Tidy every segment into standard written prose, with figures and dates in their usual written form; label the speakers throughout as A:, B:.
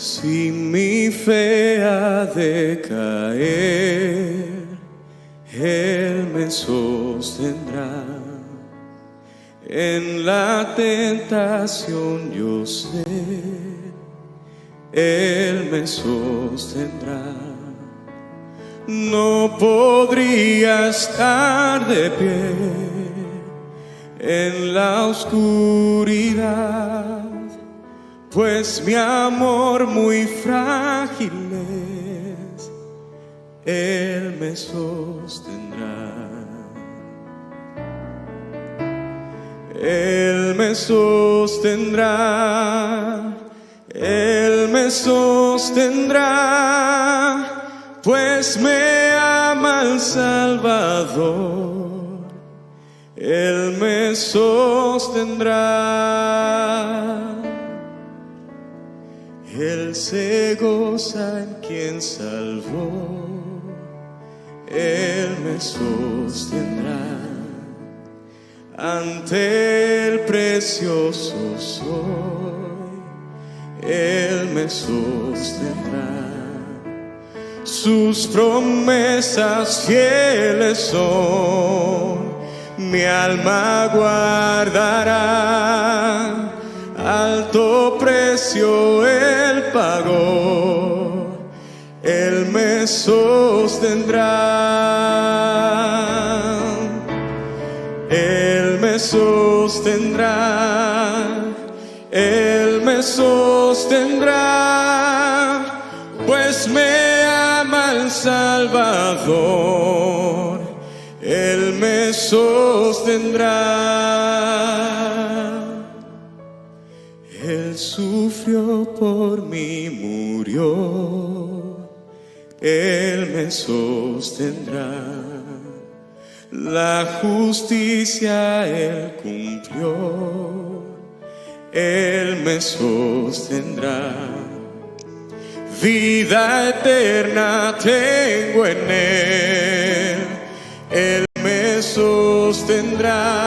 A: Si mi fe ha de caer, Él me sostendrá. En la tentación yo sé, Él me sostendrá. No podría estar de pie en la oscuridad, pues mi amor muy frágil es, Él me sostendrá. Él me sostendrá, Él me sostendrá, pues me ama el Salvador. Él me sostendrá. Él se goza en quien salvó, Él me sostendrá. Ante el precioso soy, Él me sostendrá. Sus promesas fieles son, mi alma guardará. Alto precio Él pagó, Él me sostendrá. Él me sostendrá, Él me sostendrá, pues me ama el Salvador. Él me sostendrá. Él sufrió por mí, murió, Él me sostendrá. La justicia Él cumplió, Él me sostendrá. Vida eterna tengo en Él me sostendrá.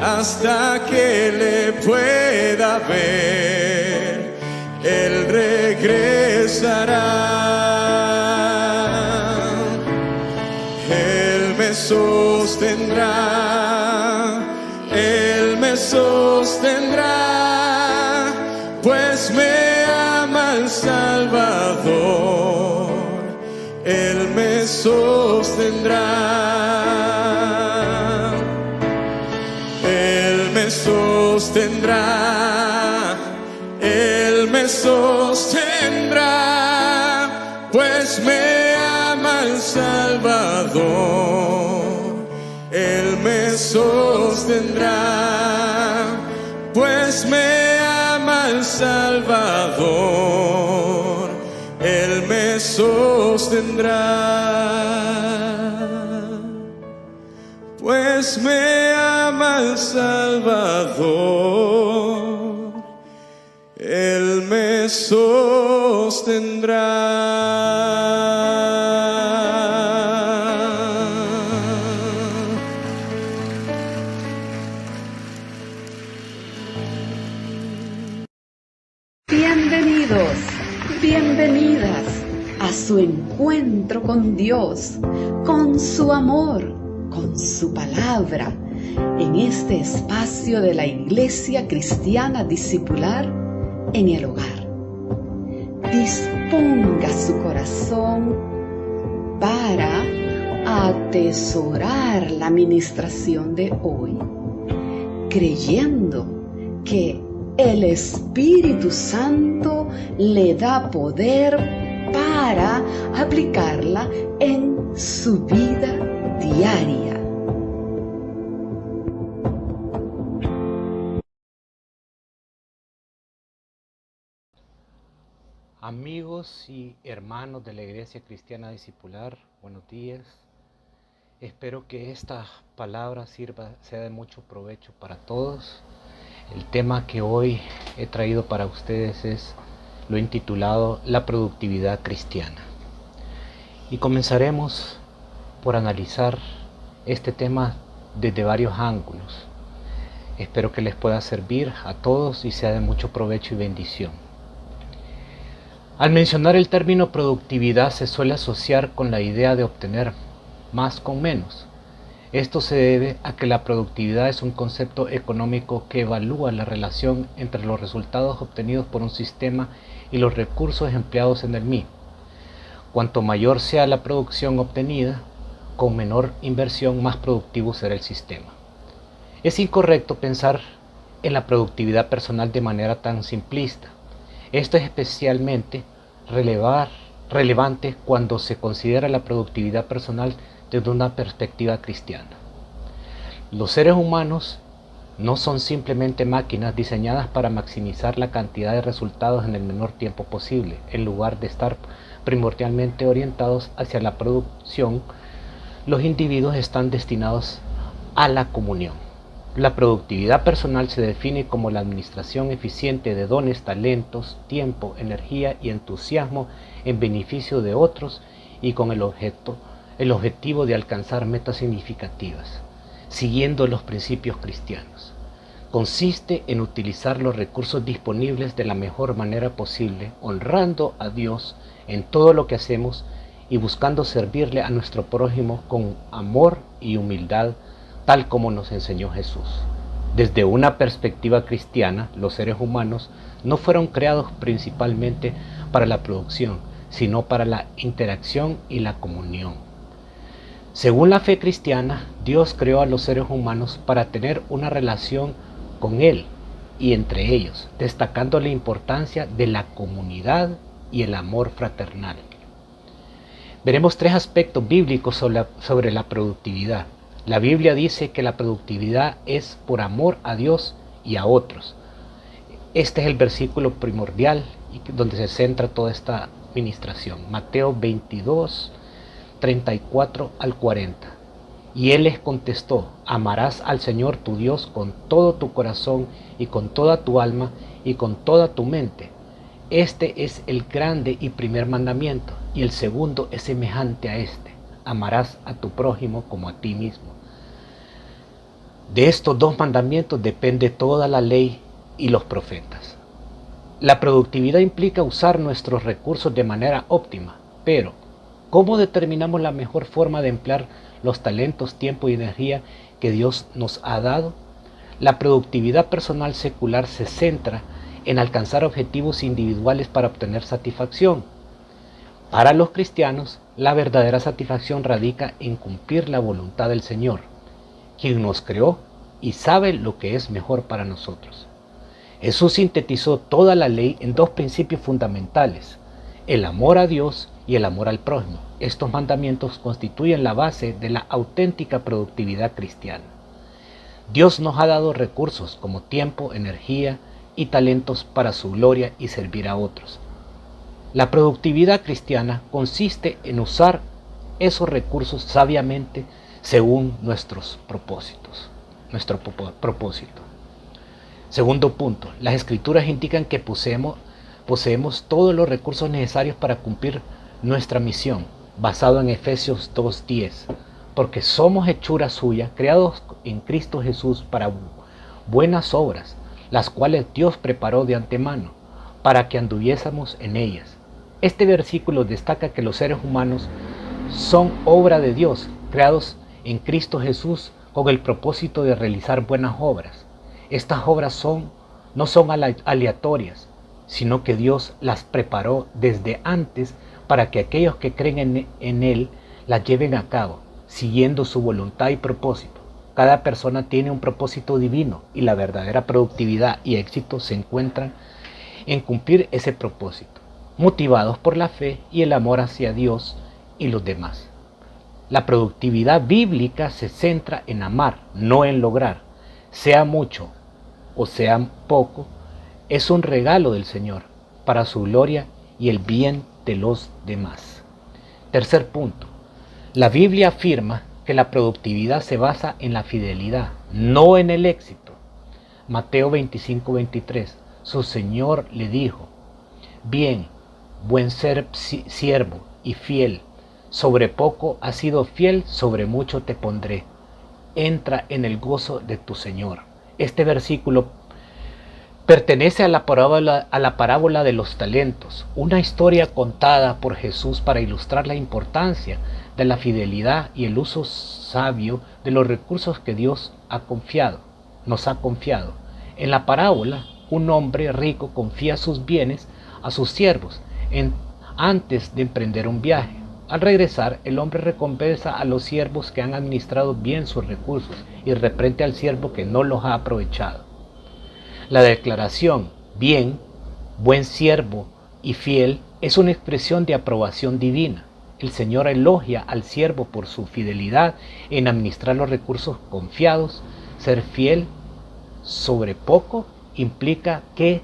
A: Hasta que le pueda ver, Él regresará. Él me sostendrá, Él me sostendrá, pues me ama el Salvador. Él me sostendrá. Él me sostendrá, Él me sostendrá, pues me ama el Salvador. Él me sostendrá, pues me ama el Salvador. Él me sostendrá, pues me ama el Salvador. Él me sostendrá.
B: Bienvenidos, bienvenidas a su encuentro con Dios, con su amor, con su palabra, en este espacio de la Iglesia Cristiana Discipular en el hogar. Disponga su corazón para atesorar la ministración de hoy, creyendo que el Espíritu Santo le da poder para aplicarla en su vida diaria.
C: Amigos y hermanos de la Iglesia Cristiana Discipular, buenos días. Espero que esta palabra sea de mucho provecho para todos. El tema que hoy he traído para ustedes lo he intitulado La productividad cristiana. Y comenzaremos por analizar este tema desde varios ángulos. Espero que les pueda servir a todos y sea de mucho provecho y bendición. Al mencionar el término productividad se suele asociar con la idea de obtener más con menos. Esto se debe a que la productividad es un concepto económico que evalúa la relación entre los resultados obtenidos por un sistema y los recursos empleados en el mismo. Cuanto mayor sea la producción obtenida, con menor inversión, más productivo será el sistema. Es incorrecto pensar en la productividad personal de manera tan simplista. Esto es especialmente relevante cuando se considera la productividad personal desde una perspectiva cristiana. Los seres humanos no son simplemente máquinas diseñadas para maximizar la cantidad de resultados en el menor tiempo posible. En lugar de estar primordialmente orientados hacia la producción, los individuos están destinados a la comunión. La productividad personal se define como la administración eficiente de dones, talentos, tiempo, energía y entusiasmo en beneficio de otros y con el objetivo de alcanzar metas significativas, siguiendo los principios cristianos. Consiste en utilizar los recursos disponibles de la mejor manera posible, honrando a Dios en todo lo que hacemos y buscando servirle a nuestro prójimo con amor y humildad, tal como nos enseñó Jesús. Desde una perspectiva cristiana, los seres humanos no fueron creados principalmente para la producción, sino para la interacción y la comunión. Según la fe cristiana, Dios creó a los seres humanos para tener una relación con Él y entre ellos, destacando la importancia de la comunidad y el amor fraternal. Veremos tres aspectos bíblicos sobre la productividad. La Biblia dice que la productividad es por amor a Dios y a otros. Este es el versículo primordial donde se centra toda esta ministración. Mateo 22, 34 al 40. Y él les contestó: amarás al Señor tu Dios con todo tu corazón y con toda tu alma y con toda tu mente. Este es el grande y primer mandamiento, y el segundo es semejante a este: amarás a tu prójimo como a ti mismo. De estos dos mandamientos depende toda la ley y los profetas. La productividad implica usar nuestros recursos de manera óptima, pero ¿cómo determinamos la mejor forma de emplear los talentos, tiempo y energía que Dios nos ha dado? La productividad personal secular se centra en alcanzar objetivos individuales para obtener satisfacción. Para los cristianos, la verdadera satisfacción radica en cumplir la voluntad del Señor, quien nos creó y sabe lo que es mejor para nosotros. Jesús sintetizó toda la ley en dos principios fundamentales: el amor a Dios y el amor al prójimo. Estos mandamientos constituyen la base de la auténtica productividad cristiana. Dios nos ha dado recursos como tiempo, energía y talentos para su gloria y servir a otros. La productividad cristiana consiste en usar esos recursos sabiamente según nuestro propósito. Segundo punto, las escrituras indican que poseemos todos los recursos necesarios para cumplir nuestra misión, basado en Efesios 2:10, porque somos hechura suya, creados en Cristo Jesús para buenas obras, las cuales Dios preparó de antemano para que anduviésemos en ellas. Este versículo destaca que los seres humanos son obra de Dios, creados en Cristo Jesús con el propósito de realizar buenas obras. Estas obras no son aleatorias, sino que Dios las preparó desde antes para que aquellos que creen en Él las lleven a cabo, siguiendo su voluntad y propósito. Cada persona tiene un propósito divino y la verdadera productividad y éxito se encuentran en cumplir ese propósito, motivados por la fe y el amor hacia Dios y los demás. La productividad bíblica se centra en amar, no en lograr. Sea mucho o sea poco, es un regalo del Señor para su gloria y el bien de los demás. Tercer punto, la Biblia afirma que la productividad se basa en la fidelidad, no en el éxito. Mateo 25:23, su Señor le dijo: bien, buen siervo y fiel, sobre poco has sido fiel, sobre mucho te pondré. Entra en el gozo de tu Señor. Este versículo Pertenece a la parábola de los talentos, una historia contada por Jesús para ilustrar la importancia de la fidelidad y el uso sabio de los recursos que Dios nos ha confiado. En la parábola, un hombre rico confía sus bienes a sus siervos antes de emprender un viaje. Al regresar, el hombre recompensa a los siervos que han administrado bien sus recursos y reprende al siervo que no los ha aprovechado. La declaración bien, buen siervo y fiel es una expresión de aprobación divina. El Señor elogia al siervo por su fidelidad en administrar los recursos confiados. Ser fiel sobre poco implica que,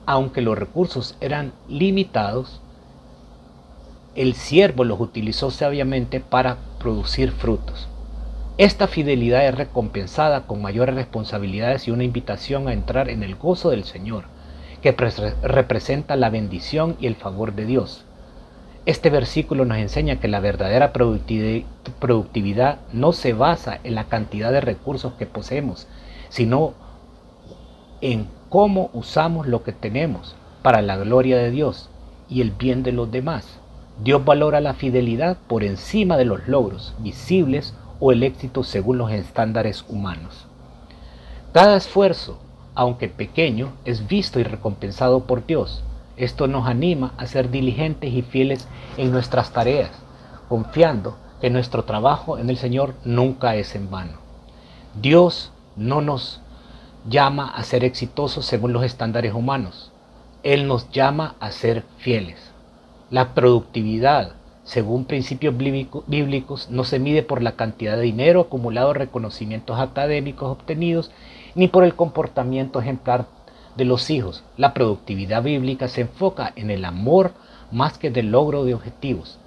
C: aunque los recursos eran limitados, el siervo los utilizó sabiamente para producir frutos. Esta fidelidad es recompensada con mayores responsabilidades y una invitación a entrar en el gozo del Señor, que representa la bendición y el favor de Dios. Este versículo nos enseña que la verdadera productividad no se basa en la cantidad de recursos que poseemos, sino en cómo usamos lo que tenemos para la gloria de Dios y el bien de los demás. Dios valora la fidelidad por encima de los logros visibles o el éxito según los estándares humanos. Cada esfuerzo, aunque pequeño, es visto y recompensado por Dios. Esto nos anima a ser diligentes y fieles en nuestras tareas, confiando que nuestro trabajo en el Señor nunca es en vano. Dios no nos llama a ser exitosos según los estándares humanos. Él nos llama a ser fieles. La productividad, según principios bíblicos, no se mide por la cantidad de dinero acumulado, reconocimientos académicos obtenidos, ni por el comportamiento ejemplar de los hijos. La productividad bíblica se enfoca en el amor más que del logro de objetivos.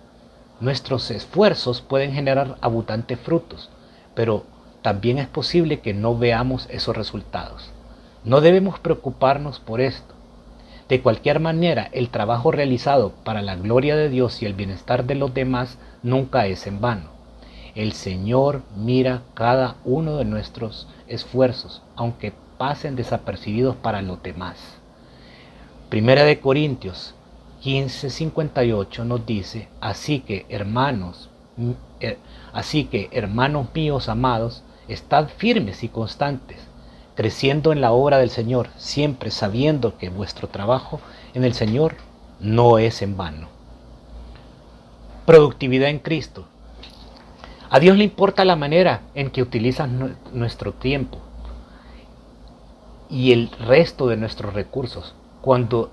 C: Nuestros esfuerzos pueden generar abundantes frutos, pero también es posible que no veamos esos resultados. No debemos preocuparnos por esto. De cualquier manera, el trabajo realizado para la gloria de Dios y el bienestar de los demás nunca es en vano. El Señor mira cada uno de nuestros esfuerzos, aunque pasen desapercibidos para los demás. Primera de Corintios 15:58 nos dice: así que hermanos míos amados, estad firmes y constantes, creciendo en la obra del Señor, siempre sabiendo que vuestro trabajo en el Señor no es en vano. Productividad en Cristo. A Dios le importa la manera en que utilizas nuestro tiempo y el resto de nuestros recursos. Cuando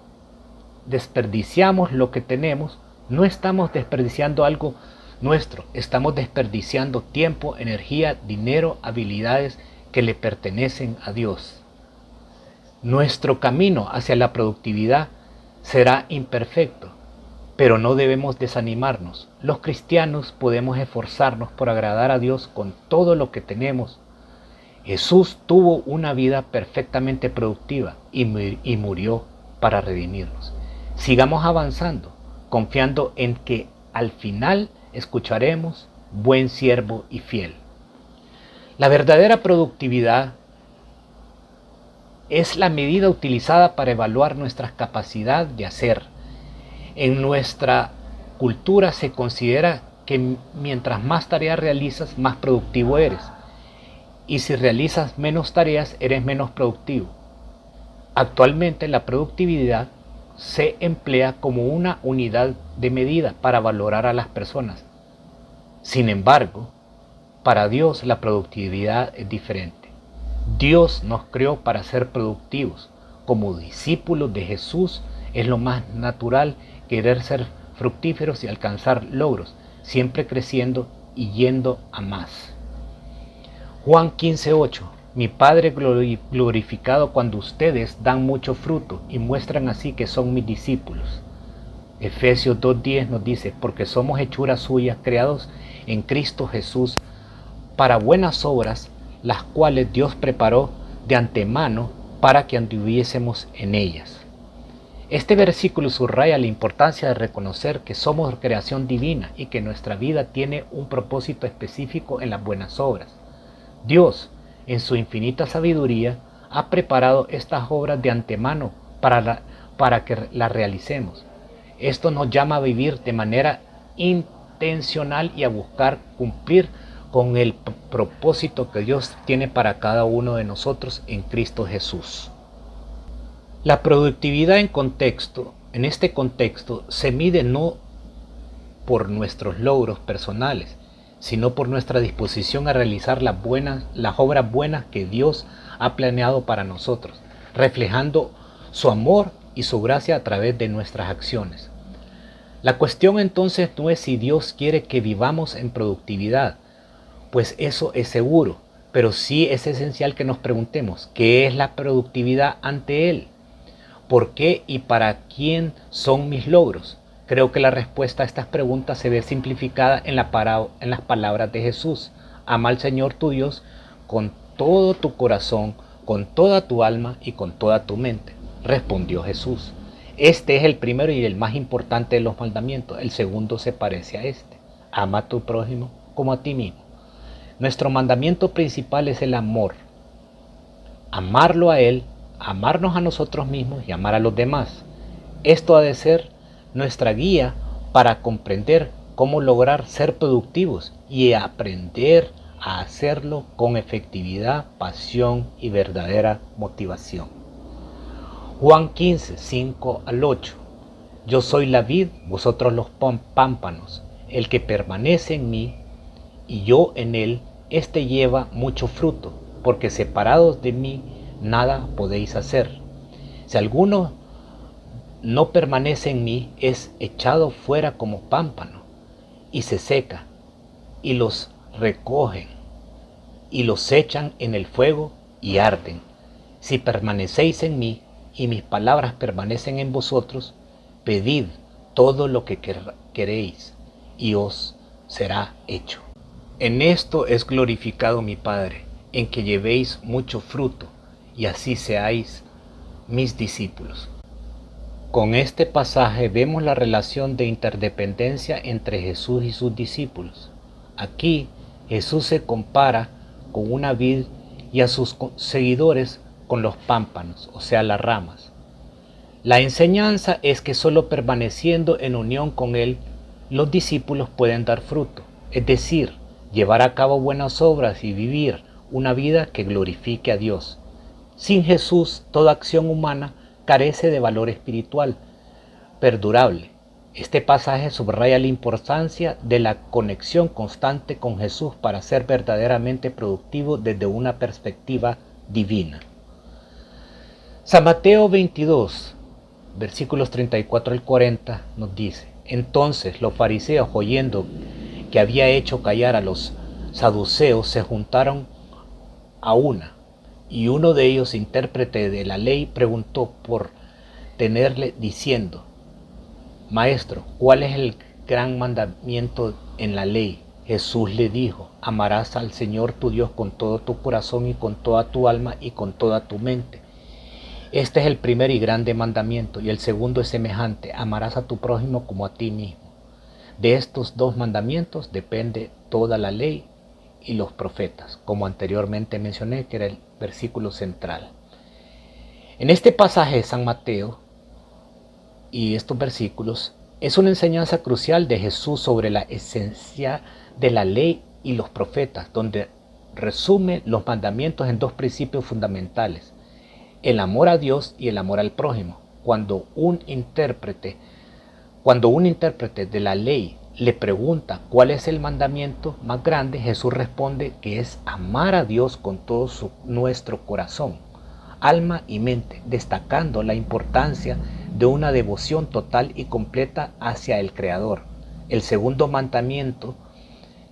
C: desperdiciamos lo que tenemos, no estamos desperdiciando algo nuestro, estamos desperdiciando tiempo, energía, dinero, habilidades que le pertenecen a Dios. Nuestro camino hacia la productividad será imperfecto, pero no debemos desanimarnos. Los cristianos podemos esforzarnos por agradar a Dios con todo lo que tenemos. Jesús tuvo una vida perfectamente productiva y murió para redimirnos. Sigamos avanzando, confiando en que al final escucharemos: buen siervo y fiel. La verdadera productividad es la medida utilizada para evaluar nuestra capacidad de hacer. En nuestra cultura se considera que mientras más tareas realizas, más productivo eres. Y si realizas menos tareas, eres menos productivo. Actualmente la productividad se emplea como una unidad de medida para valorar a las personas. Sin embargo, para Dios la productividad es diferente. Dios nos creó para ser productivos. Como discípulos de Jesús es lo más natural querer ser fructíferos y alcanzar logros, siempre creciendo y yendo a más. Juan 15:8. Mi Padre glorificado cuando ustedes dan mucho fruto y muestran así que son mis discípulos. Efesios 2:10 nos dice: porque somos hechuras suyas, creados en Cristo Jesús para buenas obras, las cuales Dios preparó de antemano para que anduviésemos en ellas. Este versículo subraya la importancia de reconocer que somos creación divina y que nuestra vida tiene un propósito específico en las buenas obras. Dios, en su infinita sabiduría, ha preparado estas obras de antemano para que las realicemos. Esto nos llama a vivir de manera intencional y a buscar cumplir con el propósito que Dios tiene para cada uno de nosotros en Cristo Jesús. La productividad en este contexto, se mide no por nuestros logros personales, sino por nuestra disposición a realizar las obras buenas que Dios ha planeado para nosotros, reflejando su amor y su gracia a través de nuestras acciones. La cuestión entonces no es si Dios quiere que vivamos en productividad, pues eso es seguro, pero sí es esencial que nos preguntemos, ¿qué es la productividad ante Él? ¿Por qué y para quién son mis logros? Creo que la respuesta a estas preguntas se ve simplificada en las palabras de Jesús. Ama al Señor tu Dios con todo tu corazón, con toda tu alma y con toda tu mente. Respondió Jesús. Este es el primero y el más importante de los mandamientos. El segundo se parece a este. Ama a tu prójimo como a ti mismo. Nuestro mandamiento principal es el amor. Amarlo a Él, amarnos a nosotros mismos y amar a los demás. Esto ha de ser nuestra guía para comprender cómo lograr ser productivos y aprender a hacerlo con efectividad, pasión y verdadera motivación. Juan 15, 5 al 8. Yo soy la vid, vosotros los pámpanos. El que permanece en mí y yo en él, éste lleva mucho fruto, porque separados de mí nada podéis hacer. Si alguno no permanece en mí, es echado fuera como pámpano y se seca, y los recogen y los echan en el fuego y arden. Si permanecéis en mí y mis palabras permanecen en vosotros, pedid todo lo que queréis y os será hecho. En esto es glorificado mi Padre, en que llevéis mucho fruto y así seáis mis discípulos. Con este pasaje vemos la relación de interdependencia entre Jesús y sus discípulos. Aquí Jesús se compara con una vid y a sus seguidores con los pámpanos, o sea, las ramas. La enseñanza es que solo permaneciendo en unión con Él, los discípulos pueden dar fruto, es decir, llevar a cabo buenas obras y vivir una vida que glorifique a Dios. Sin Jesús, toda acción humana carece de valor espiritual perdurable. Este pasaje subraya la importancia de la conexión constante con Jesús para ser verdaderamente productivo desde una perspectiva divina. San Mateo 22, versículos 34 al 40 nos dice: Entonces los fariseos, oyendo que había hecho callar a los saduceos, se juntaron a una. Y uno de ellos, intérprete de la ley, preguntó por tenerle diciendo: Maestro, ¿cuál es el gran mandamiento en la ley? Jesús le dijo: Amarás al Señor tu Dios con todo tu corazón y con toda tu alma y con toda tu mente. Este es el primer y grande mandamiento, y el segundo es semejante: amarás a tu prójimo como a ti mismo. De estos dos mandamientos depende toda la ley y los profetas, como anteriormente mencioné, que era el versículo central. En este pasaje de San Mateo y estos versículos es una enseñanza crucial de Jesús sobre la esencia de la ley y los profetas, donde resume los mandamientos en dos principios fundamentales: el amor a Dios y el amor al prójimo. Cuando un intérprete de la ley le pregunta cuál es el mandamiento más grande, Jesús responde que es amar a Dios con todo nuestro corazón, alma y mente, destacando la importancia de una devoción total y completa hacia el Creador. El segundo mandamiento,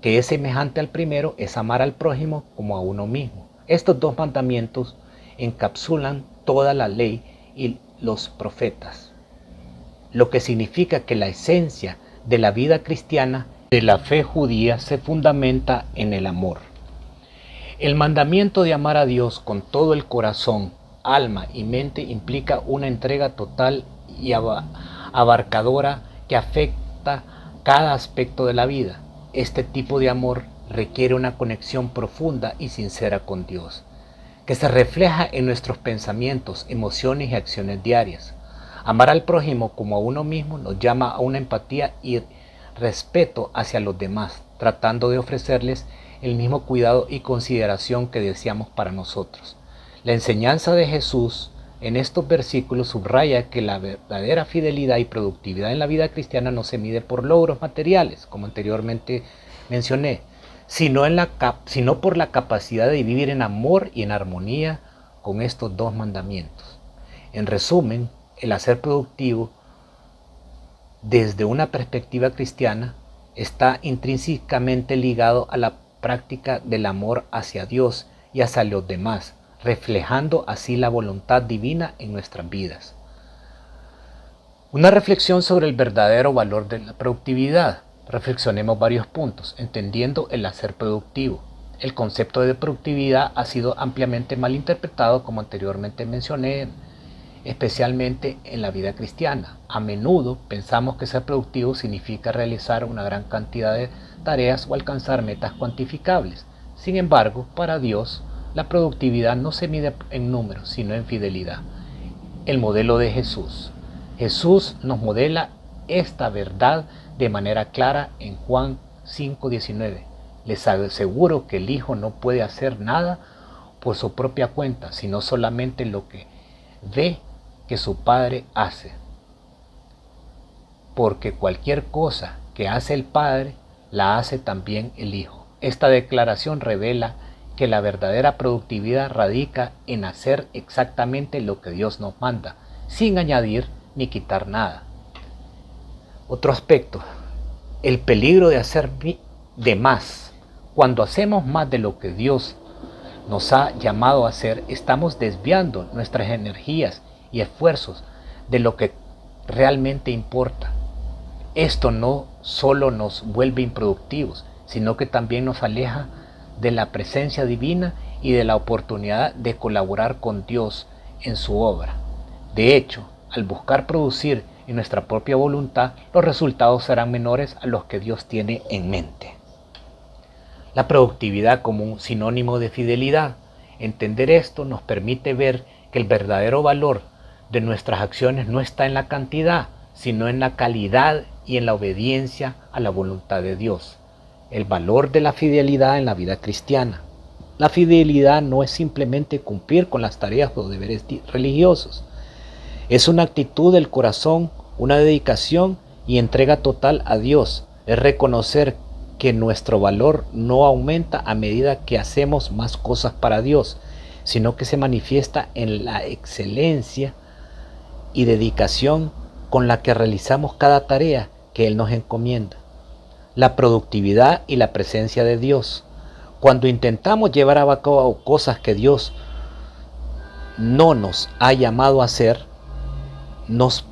C: que es semejante al primero, es amar al prójimo como a uno mismo. Estos dos mandamientos encapsulan toda la ley y los profetas, lo que significa que la esencia de la vida cristiana, de la fe judía, se fundamenta en el amor. El mandamiento de amar a Dios con todo el corazón, alma y mente implica una entrega total y abarcadora que afecta cada aspecto de la vida. Este tipo de amor requiere una conexión profunda y sincera con Dios, que se refleja en nuestros pensamientos, emociones y acciones diarias. Amar al prójimo como a uno mismo nos llama a una empatía y respeto hacia los demás, tratando de ofrecerles el mismo cuidado y consideración que deseamos para nosotros. La enseñanza de Jesús en estos versículos subraya que la verdadera fidelidad y productividad en la vida cristiana no se mide por logros materiales, como anteriormente mencioné, sino por la capacidad de vivir en amor y en armonía con estos dos mandamientos. En resumen, el hacer productivo desde una perspectiva cristiana está intrínsecamente ligado a la práctica del amor hacia Dios y hacia los demás, reflejando así la voluntad divina en nuestras vidas. Una reflexión sobre el verdadero valor de la productividad. Reflexionemos varios puntos, entendiendo el hacer productivo. El concepto de productividad ha sido ampliamente malinterpretado, como anteriormente mencioné, especialmente en la vida cristiana. A menudo pensamos que ser productivo significa realizar una gran cantidad de tareas o alcanzar metas cuantificables. Sin embargo, para Dios, la productividad no se mide en números, sino en fidelidad. El modelo de Jesús. Jesús nos modela esta verdad de manera clara en Juan 5:19. Les aseguro que el Hijo no puede hacer nada por su propia cuenta, sino solamente lo que ve que su Padre hace. Porque cualquier cosa que hace el Padre, la hace también el Hijo. Esta declaración revela que la verdadera productividad radica en hacer exactamente lo que Dios nos manda, sin añadir ni quitar nada. Otro aspecto, el peligro de hacer de más. Cuando hacemos más de lo que Dios nos ha llamado a hacer, estamos desviando nuestras energías y esfuerzos de lo que realmente importa. Esto no solo nos vuelve improductivos, sino que también nos aleja de la presencia divina y de la oportunidad de colaborar con Dios en su obra. De hecho, al buscar producir en nuestra propia voluntad, los resultados serán menores a los que Dios tiene en mente. La productividad como un sinónimo de fidelidad. Entender esto nos permite ver que el verdadero valor de nuestras acciones no está en la cantidad, sino en la calidad y en la obediencia a la voluntad de Dios. El valor de la fidelidad en la vida cristiana. La fidelidad no es simplemente cumplir con las tareas o deberes religiosos. Es una actitud del corazón, una dedicación y entrega total a Dios. Es reconocer que nuestro valor no aumenta a medida que hacemos más cosas para Dios, sino que se manifiesta en la excelencia y dedicación con la que realizamos cada tarea que Él nos encomienda. La productividad y la presencia de Dios. Cuando intentamos llevar a cabo cosas que Dios no nos ha llamado a hacer, nos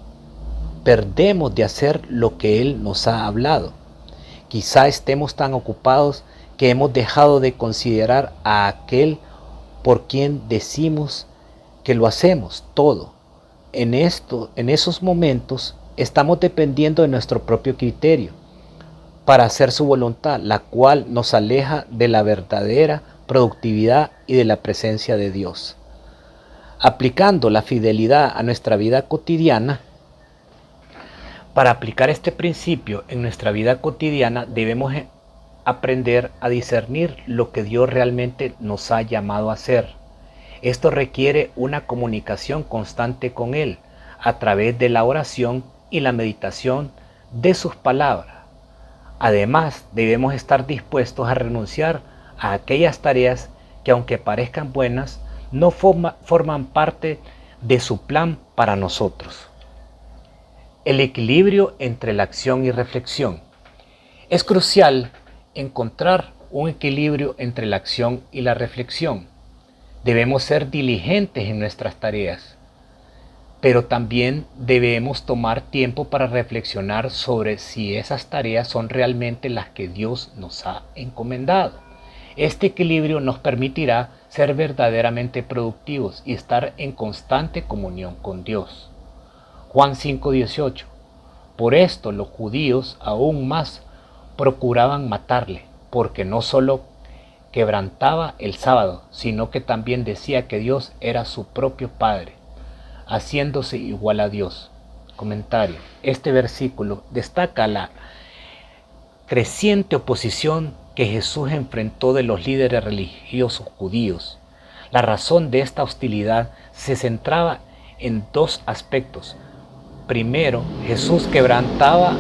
C: perdemos de hacer lo que Él nos ha hablado. Quizá estemos tan ocupados que hemos dejado de considerar a aquel por quien decimos que lo hacemos todo. En esos momentos estamos dependiendo de nuestro propio criterio para hacer su voluntad, la cual nos aleja de la verdadera productividad y de la presencia de Dios. Aplicando la fidelidad a nuestra vida cotidiana, para aplicar este principio en nuestra vida cotidiana debemos aprender a discernir lo que Dios realmente nos ha llamado a hacer. Esto requiere una comunicación constante con Él a través de la oración y la meditación de sus palabras. Además, debemos estar dispuestos a renunciar a aquellas tareas que, aunque parezcan buenas, no forman parte de su plan para nosotros. El equilibrio entre la acción y reflexión. Es crucial encontrar un equilibrio entre la acción y la reflexión. Debemos ser diligentes en nuestras tareas, pero también debemos tomar tiempo para reflexionar sobre si esas tareas son realmente las que Dios nos ha encomendado. Este equilibrio nos permitirá ser verdaderamente productivos y estar en constante comunión con Dios. Juan 5:18. Por esto los judíos aún más procuraban matarle, porque no solo quebrantaba el sábado, sino que también decía que Dios era su propio Padre, haciéndose igual a Dios. Comentario. Este versículo destaca la creciente oposición que Jesús enfrentó de los líderes religiosos judíos. La razón de esta hostilidad se centraba en dos aspectos. Primero, Jesús quebrantaba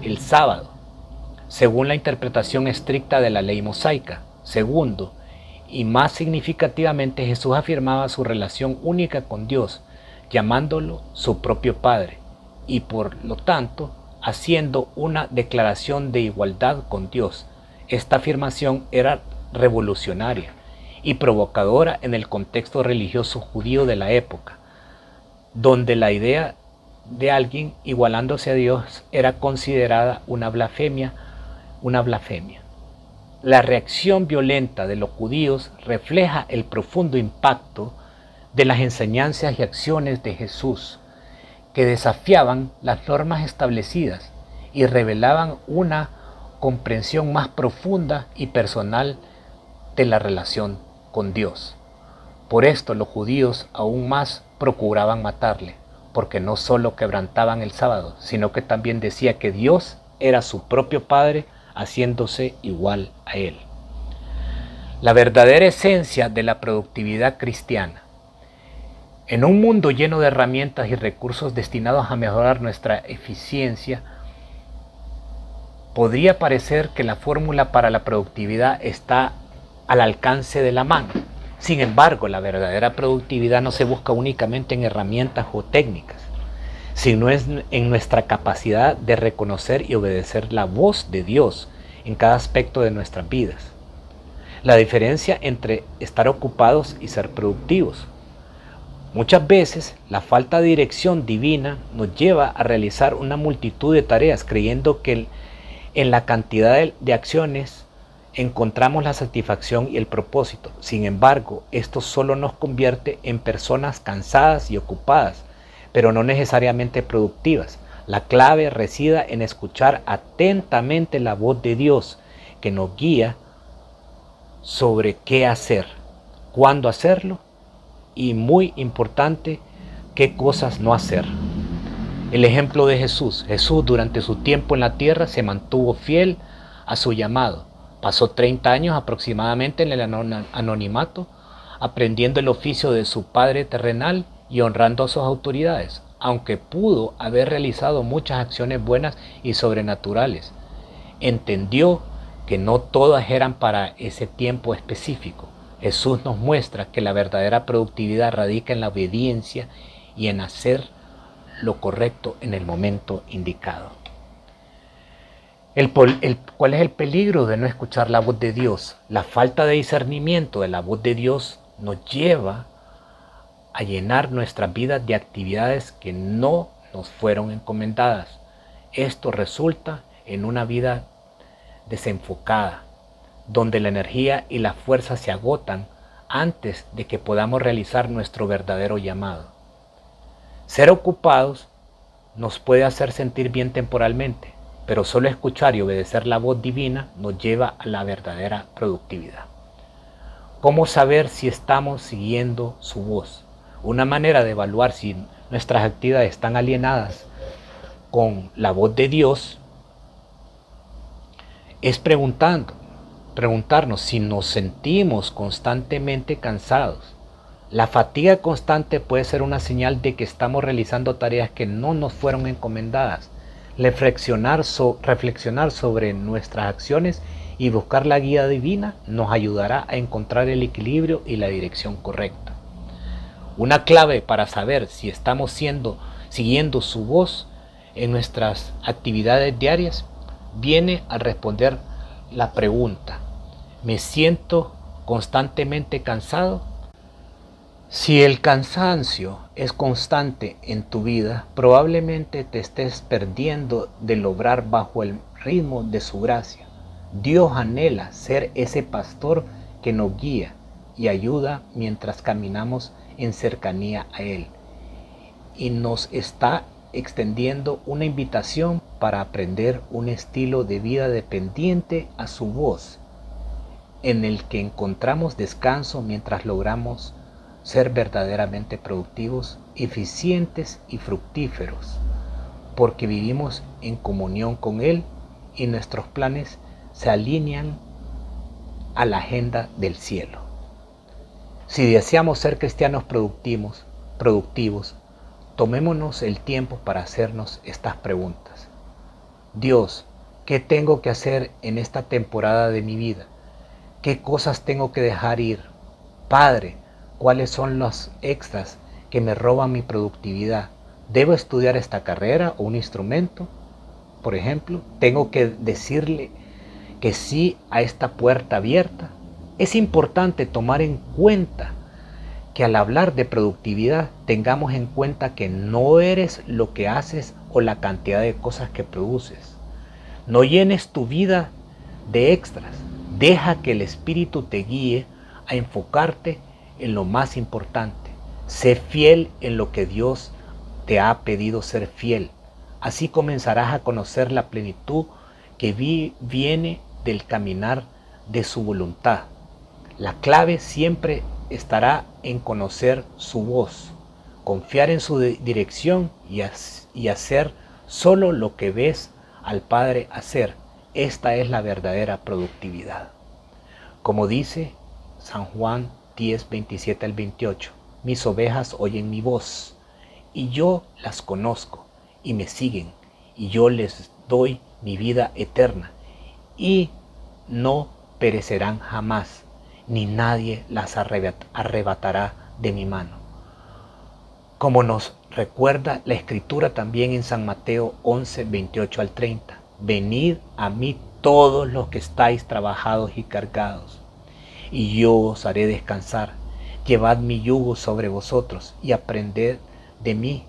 C: el sábado, según la interpretación estricta de la ley mosaica. Segundo, y más significativamente, Jesús afirmaba su relación única con Dios, llamándolo su propio Padre, y por lo tanto, haciendo una declaración de igualdad con Dios. Esta afirmación era revolucionaria y provocadora en el contexto religioso judío de la época, donde la idea de alguien igualándose a Dios era considerada una blasfemia. La reacción violenta de los judíos refleja el profundo impacto de las enseñanzas y acciones de Jesús, que desafiaban las normas establecidas y revelaban una comprensión más profunda y personal de la relación con Dios. Por esto los judíos aún más procuraban matarle, porque no solo quebrantaban el sábado, sino que también decía que Dios era su propio Padre, haciéndose igual a él. La verdadera esencia de la productividad cristiana. En un mundo lleno de herramientas y recursos destinados a mejorar nuestra eficiencia, podría parecer que la fórmula para la productividad está al alcance de la mano. Sin embargo, la verdadera productividad no se busca únicamente en herramientas o técnicas, sino en nuestra capacidad de reconocer y obedecer la voz de Dios en cada aspecto de nuestras vidas. La diferencia entre estar ocupados y ser productivos. Muchas veces la falta de dirección divina nos lleva a realizar una multitud de tareas creyendo que en la cantidad de acciones encontramos la satisfacción y el propósito. Sin embargo, esto solo nos convierte en personas cansadas y ocupadas, pero no necesariamente productivas. La clave reside en escuchar atentamente la voz de Dios, que nos guía sobre qué hacer, cuándo hacerlo y, muy importante, qué cosas no hacer. El ejemplo de Jesús. Jesús durante su tiempo en la tierra se mantuvo fiel a su llamado. Pasó 30 años aproximadamente en el anonimato, aprendiendo el oficio de su padre terrenal y honrando a sus autoridades, aunque pudo haber realizado muchas acciones buenas y sobrenaturales. Entendió que no todas eran para ese tiempo específico. Jesús nos muestra que la verdadera productividad radica en la obediencia y en hacer lo correcto en el momento indicado. ¿Cuál es el peligro de no escuchar la voz de Dios? La falta de discernimiento de la voz de Dios nos lleva a llenar nuestras vidas de actividades que no nos fueron encomendadas. Esto resulta en una vida desenfocada, donde la energía y la fuerza se agotan antes de que podamos realizar nuestro verdadero llamado. Ser ocupados nos puede hacer sentir bien temporalmente, pero solo escuchar y obedecer la voz divina nos lleva a la verdadera productividad. ¿Cómo saber si estamos siguiendo su voz? Una manera de evaluar si nuestras actividades están alienadas con la voz de Dios es preguntarnos si nos sentimos constantemente cansados. La fatiga constante puede ser una señal de que estamos realizando tareas que no nos fueron encomendadas. Reflexionar sobre nuestras acciones y buscar la guía divina nos ayudará a encontrar el equilibrio y la dirección correcta. Una clave para saber si estamos siguiendo su voz en nuestras actividades diarias viene al responder la pregunta: ¿me siento constantemente cansado? Si el cansancio es constante en tu vida, probablemente te estés perdiendo del obrar bajo el ritmo de su gracia. Dios anhela ser ese pastor que nos guía y ayuda mientras caminamos en cercanía a Él. Y nos está extendiendo una invitación para aprender un estilo de vida dependiente a su voz. en el que encontramos descanso mientras logramos ser verdaderamente productivos, eficientes y fructíferos, porque vivimos en comunión con Él y nuestros planes se alinean a la agenda del cielo. Si deseamos ser cristianos productivos, tomémonos el tiempo para hacernos estas preguntas. Dios, ¿qué tengo que hacer en esta temporada de mi vida? ¿Qué cosas tengo que dejar ir? Padre, ¿cuáles son los extras que me roban mi productividad? ¿Debo estudiar esta carrera o un instrumento? Por ejemplo, ¿tengo que decirle que sí a esta puerta abierta? Es importante tomar en cuenta que al hablar de productividad tengamos en cuenta que no eres lo que haces o la cantidad de cosas que produces. No llenes tu vida de extras. Deja que el Espíritu te guíe a enfocarte en lo más importante. Sé fiel en lo que Dios te ha pedido ser fiel. Así comenzarás a conocer la plenitud que viene del caminar de su voluntad. La clave siempre estará en conocer su voz, confiar en su dirección y hacer solo lo que ves al Padre hacer. Esta es la verdadera productividad. Como dice San Juan 10, 27 al 28, mis ovejas oyen mi voz, y yo las conozco, y me siguen, y yo les doy mi vida eterna, y no perecerán jamás, ni nadie las arrebatará de mi mano. Como nos recuerda la Escritura también en San Mateo 11, 28 al 30. Venid a mí todos los que estáis trabajados y cargados, y yo os haré descansar. Llevad mi yugo sobre vosotros y aprended de mí,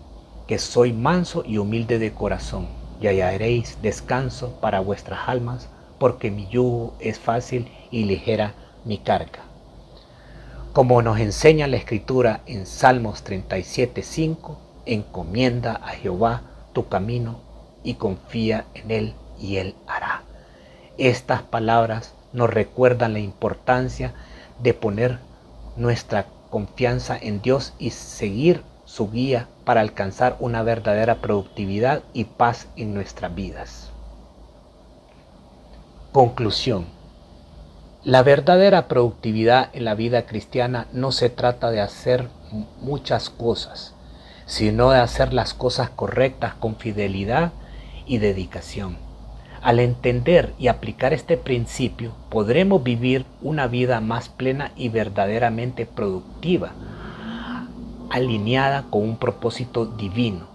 C: que soy manso y humilde de corazón, y hallaréis descanso para vuestras almas, porque mi yugo es fácil y ligera mi carga. Como nos enseña la Escritura en Salmos 37, 5, encomienda a Jehová tu camino y confía en Él y Él hará. Estas palabras nos recuerdan la importancia de poner nuestra confianza en Dios y seguir su guía para alcanzar una verdadera productividad y paz en nuestras vidas. Conclusión. La verdadera productividad en la vida cristiana no se trata de hacer muchas cosas, sino de hacer las cosas correctas con fidelidad y dedicación. Al entender y aplicar este principio, podremos vivir una vida más plena y verdaderamente productiva, alineada con un propósito divino.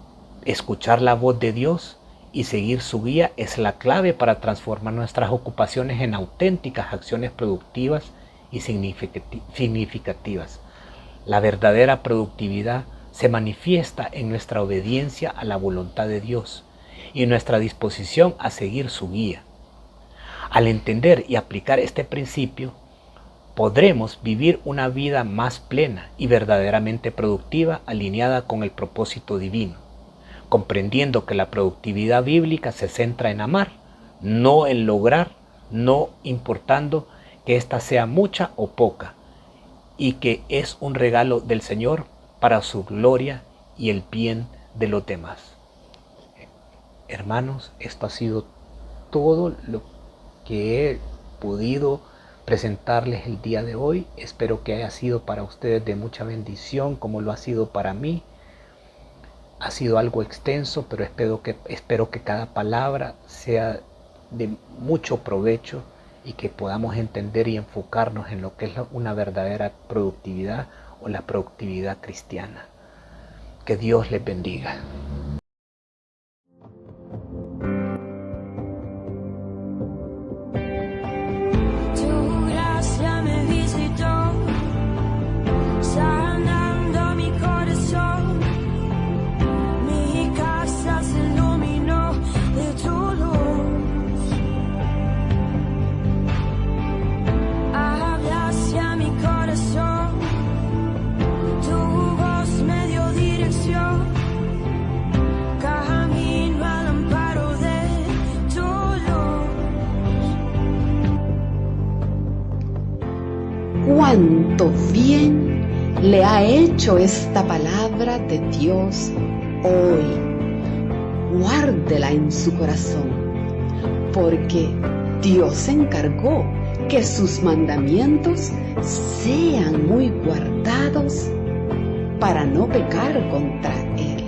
C: Escuchar la voz de Dios y seguir su guía es la clave para transformar nuestras ocupaciones en auténticas acciones productivas y significativas. La verdadera productividad se manifiesta en nuestra obediencia a la voluntad de Dios y nuestra disposición a seguir su guía. Al entender y aplicar este principio, podremos vivir una vida más plena y verdaderamente productiva, alineada con el propósito divino, comprendiendo que la productividad bíblica se centra en amar, no en lograr, no importando que ésta sea mucha o poca, y que es un regalo del Señor para su gloria y el bien de los demás. Hermanos, esto ha sido todo lo que he podido presentarles el día de hoy. Espero que haya sido para ustedes de mucha bendición, como lo ha sido para mí. Ha sido algo extenso, pero espero que cada palabra sea de mucho provecho y que podamos entender y enfocarnos en lo que es una verdadera productividad o la productividad cristiana. Que Dios les bendiga.
B: cuánto bien le ha hecho esta palabra de Dios hoy. Guárdela en su corazón, porque Dios se encargó que sus mandamientos sean muy guardados para no pecar contra Él.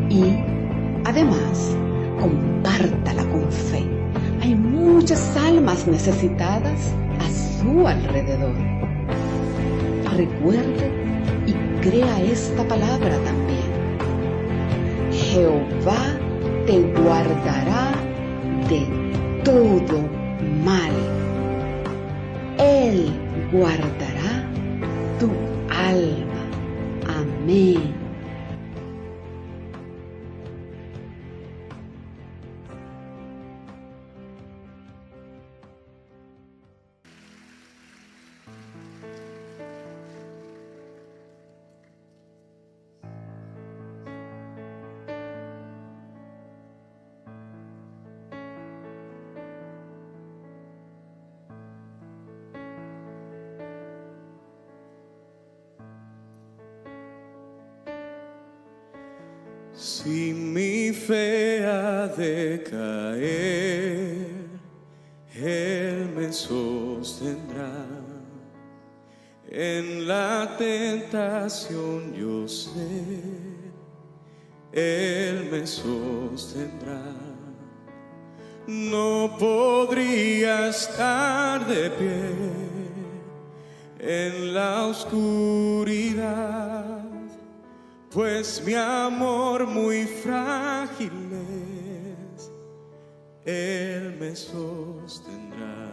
B: Y además, compártala con fe. Hay muchas almas necesitadas a su alrededor. Recuerde y crea esta palabra también. Jehová te guardará de todo mal. Él guardará tu alma. Amén.
A: Si mi fe ha de caer, Él me sostendrá. En la tentación yo sé, Él me sostendrá. No podría estar de pie en la oscuridad, pues mi amor muy frágil es, Él me sostendrá.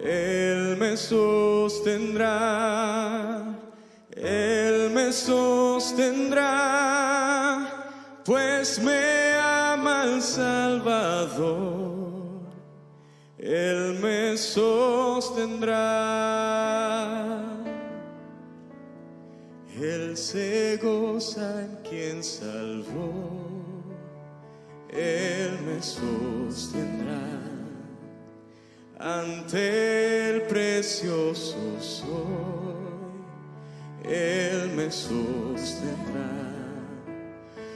A: Él me sostendrá, Él me sostendrá, pues me ama el Salvador. Él me sostendrá. Él se goza en quien salvó, Él me sostendrá. Ante el precioso soy, Él me sostendrá.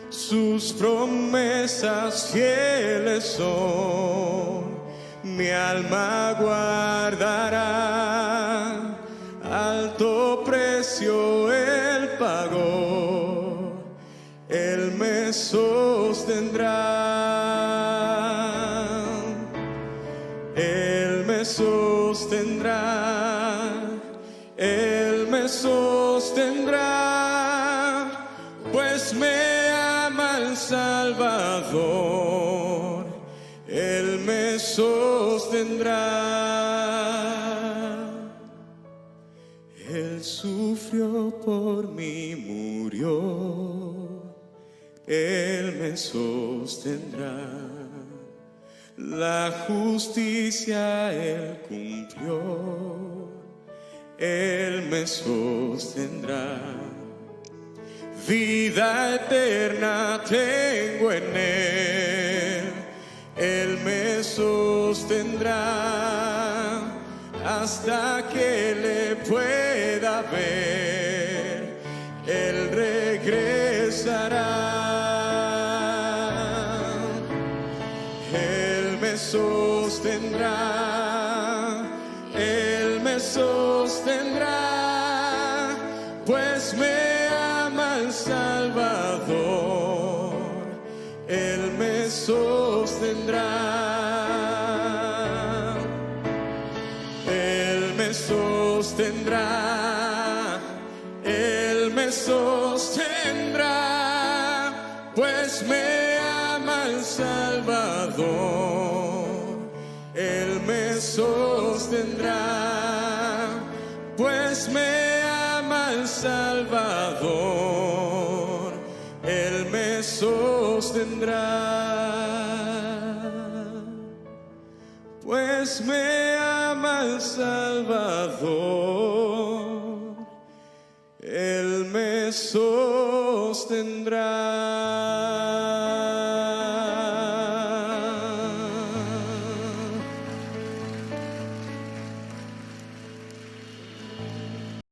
A: Sus promesas fieles son, mi alma guardará. Alto precio Él pagó, Él me sostendrá. Él me sostendrá, Él me sostendrá, pues me ama el Salvador. Él me sostendrá. Él sufrió por mí, murió, Él me sostendrá. La justicia Él cumplió, Él me sostendrá. Vida eterna tengo en Él me sostendrá. Hasta que le pueda ver, Él regresará. Él me sostendrá, Él me sostendrá, pues me ama el Salvador. Él me sostendrá. Él me sostendrá, Él me sostendrá, pues me ama el Salvador. Él me sostendrá, pues me ama el Salvador. Él me sostendrá, pues me ama el Salvador. Él me sostendrá.